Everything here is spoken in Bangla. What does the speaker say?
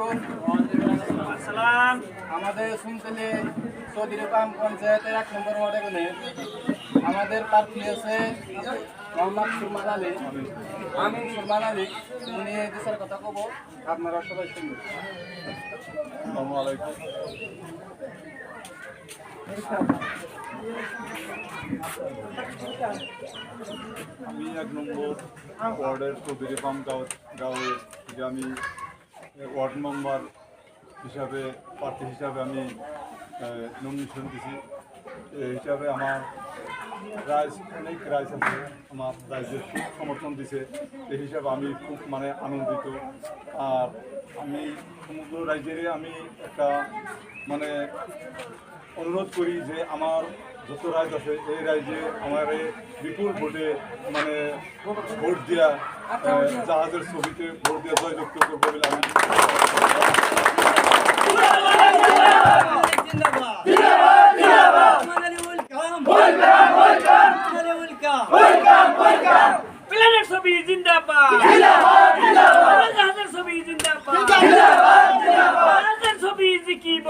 আলাইকুম। আসসালাম। আমাদের শুনতেলে চৌধুরীপাম পঞ্চায়েতের 1 নম্বর ওয়ার্ডে গেলে আমাদের প্রার্থী আছে মোহাম্মদ সুরমান আলী, আমিন সুরমান আলী। উনি এই দেশের কথা কব, আপনারা সবাই শুনবেন। আসসালামু আলাইকুম। আমি 1 নম্বর ওয়ার্ডের চৌধুরীপাম গাঁওয়ে থেকে আমি ওয়ার্ড মেম্বার হিসাবে প্রার্থী হিসাবে আমি নমিনেশন দিছি। এই হিসাবে আমার অনেক রাইজ আছে, আমার রাজ্যের খুব সমর্থন দিছে। এই হিসাবে আমি খুব আনন্দিত। আর আমি সমগ্র রাজ্যের আমি একটা অনুরোধ করি যে আমার যত রাজ্য আছে এই রাজ্যে আমার বিপুল ভোটে ভোট দেওয়া, জাহাজের ছবিতে ভোট দেওয়া জয়যুক্ত করবো বলে আমি ছবি জিন্দাবাদ, ছবি জিন্দাবাদ, ছবি জিকিব।